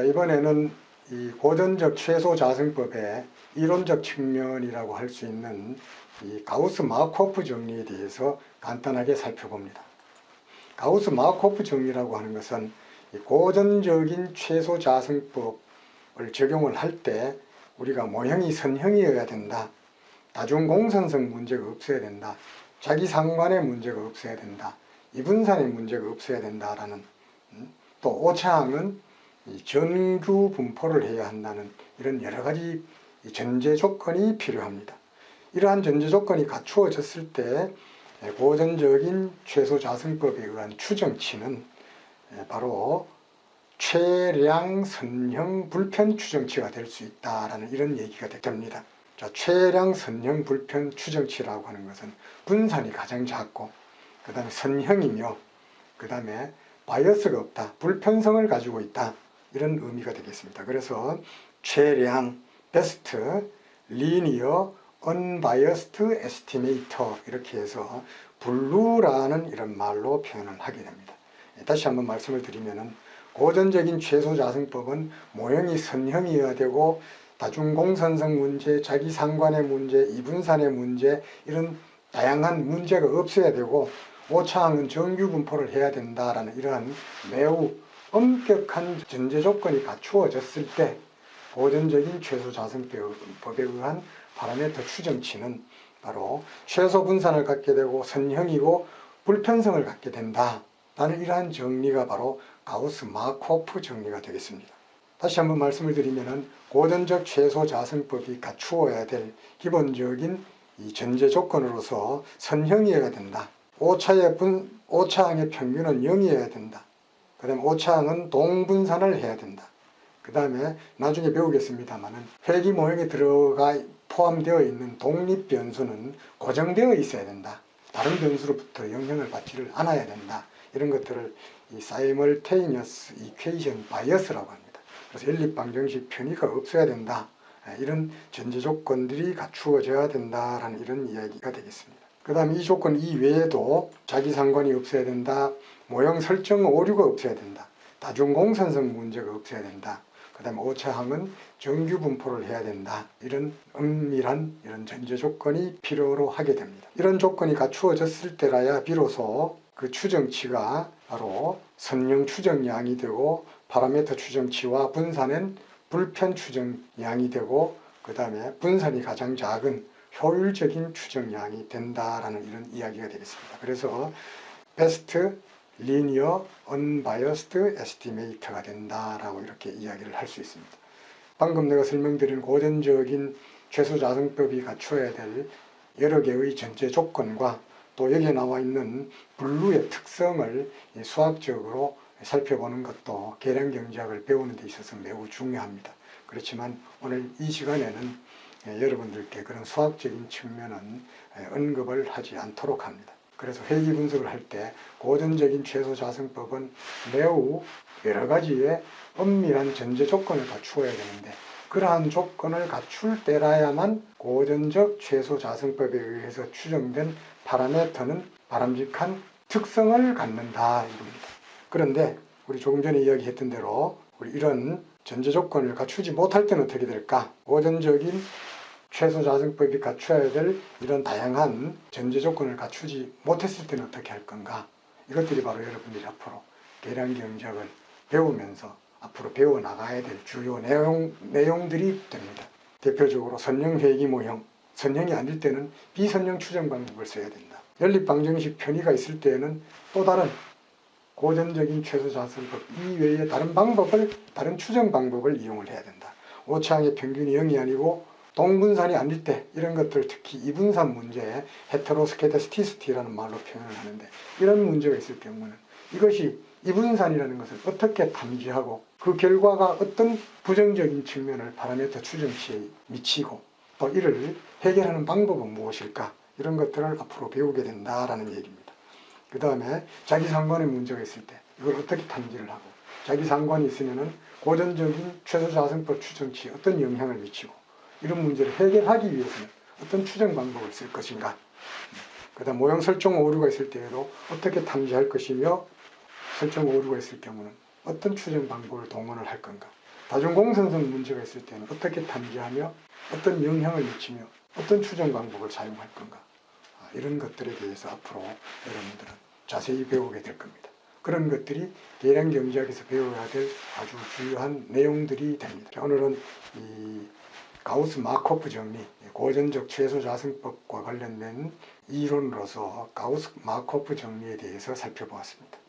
이번에는 이 고전적 최소자승법의 이론적 측면이라고 할 수 있는 이 가우스-마르코프 정리에 대해서 간단하게 살펴봅니다. 가우스-마르코프 정리라고 하는 것은 이 고전적인 최소자승법을 적용을 할 때 우리가 모형이 선형이어야 된다, 다중공선성 문제가 없어야 된다, 자기상관의 문제가 없어야 된다, 이분산의 문제가 없어야 된다라는, 또 오차항은 전규 분포를 해야 한다는 이런 여러 가지 전제 조건이 필요합니다. 이러한 전제 조건이 갖추어졌을 때 고전적인 최소자승법에 의한 추정치는 바로 최량 선형 불편 추정치가 될 수 있다라는 이런 얘기가 됩니다. 자, 최량 선형 불편 추정치라고 하는 것은 분산이 가장 작고 그 다음에 선형이며 그 다음에 바이어스가 없다, 불편성을 가지고 있다, 이런 의미가 되겠습니다. 그래서 최량, 베스트, 리니어, 언바이어스드 에스티메이터 이렇게 해서 블루라는 이런 말로 표현을 하게 됩니다. 다시 한번 말씀을 드리면은 고전적인 최소자승법은 모형이 선형이어야 되고 다중공선성 문제, 자기상관의 문제, 이분산의 문제 이런 다양한 문제가 없어야 되고 오차항은 정규 분포를 해야 된다라는 이러한 매우 엄격한 전제 조건이 갖추어졌을 때 고전적인 최소자승법에 의한 파라메터 추정치는 바로 최소 분산을 갖게 되고 선형이고 불편성을 갖게 된다라는 이러한 정리가 바로 가우스-마르코프 정리가 되겠습니다. 다시 한번 말씀을 드리면은 고전적 최소자승법이 갖추어야 될 기본적인 이 전제 조건으로서 선형이어야 된다. 오차항의 평균은 0이어야 된다. 그 다음에 오차항은 동분산을 해야 된다. 그 다음에 나중에 배우겠습니다만은 회귀 모형에 포함되어 있는 독립변수는 고정되어 있어야 된다. 다른 변수로부터 영향을 받지를 않아야 된다. 이런 것들을 이 사이멀테이니어스 이퀘이션 바이어스라고 합니다. 그래서 연립방정식 편의가 없어야 된다. 이런 전제 조건들이 갖추어져야 된다라는 이런 이야기가 되겠습니다. 그 다음에 이 조건 이외에도 자기상관이 없어야 된다, 모형 설정 오류가 없어야 된다, 다중공선성 문제가 없어야 된다, 그 다음에 오차항은 정규 분포를 해야 된다. 이런 엄밀한 이런 전제 조건이 필요로 하게 됩니다. 이런 조건이 갖추어졌을 때라야 비로소 그 추정치가 바로 선형 추정량이 되고 파라메터 추정치와 분산은 불편 추정량이 되고 그 다음에 분산이 가장 작은 효율적인 추정량이 된다라는 이런 이야기가 되겠습니다. 그래서 베스트 리니어 언바이어스드 에스티메이터가 된다라고 이렇게 이야기를 할 수 있습니다. 방금 내가 설명드린 고전적인 최소자승법이 갖춰야 될 여러 개의 전제 조건과 또 여기에 나와 있는 블루의 특성을 수학적으로 살펴보는 것도 계량경제학을 배우는 데 있어서 매우 중요합니다. 그렇지만 오늘 이 시간에는 여러분들께 그런 수학적인 측면은 언급을 하지 않도록 합니다. 그래서 회귀 분석을 할 때 고전적인 최소자승법은 매우 여러 가지의 엄밀한 전제 조건을 갖추어야 되는데 그러한 조건을 갖출 때라야만 고전적 최소자승법에 의해서 추정된 파라메터는 바람직한 특성을 갖는다 이겁니다. 그런데 우리 조금 전에 이야기했던 대로 우리 이런 전제 조건을 갖추지 못할 때는 어떻게 될까? 고전적인 최소자승법이 갖춰야 될 이런 다양한 전제 조건을 갖추지 못했을 때는 어떻게 할 건가? 이것들이 바로 여러분들이 앞으로 계량경제학을 배우면서 앞으로 배워나가야 될 주요 내용들이 됩니다. 대표적으로 선형 회귀 모형, 선형이 아닐 때는 비선형 추정 방법을 써야 된다. 연립방정식 편의가 있을 때에는 또 다른 고전적인 최소자승법 이외에 다른 추정 방법을 이용을 해야 된다. 오차항의 평균이 0이 아니고 동분산이 아닐 때 이런 것들 특히 이분산 문제에 헤테로스케데스티스티라는 말로 표현을 하는데 이런 문제가 있을 경우는 이것이 이분산이라는 것을 어떻게 탐지하고 그 결과가 어떤 부정적인 측면을 파라메터 추정치에 미치고 또 이를 해결하는 방법은 무엇일까 이런 것들을 앞으로 배우게 된다라는 얘기입니다. 그 다음에 자기상관의 문제가 있을 때 이걸 어떻게 탐지를 하고 자기상관이 있으면은 고전적인 최소자승법 추정치에 어떤 영향을 미치고 이런 문제를 해결하기 위해서는 어떤 추정 방법을 쓸 것인가. 그 다음 모형 설정 오류가 있을 때에도 어떻게 탐지할 것이며 설정 오류가 있을 경우는 어떤 추정 방법을 동원을 할 건가. 다중공선성 문제가 있을 때는 어떻게 탐지하며 어떤 영향을 미치며 어떤 추정 방법을 사용할 건가, 이런 것들에 대해서 앞으로 여러분들은 자세히 배우게 될 겁니다. 그런 것들이 계량 경제학에서 배워야 될 아주 중요한 내용들이 됩니다. 자, 오늘은 이 가우스 마코프 정리, 고전적 최소 자승법과 관련된 이론으로서 가우스 마코프 정리에 대해서 살펴보았습니다.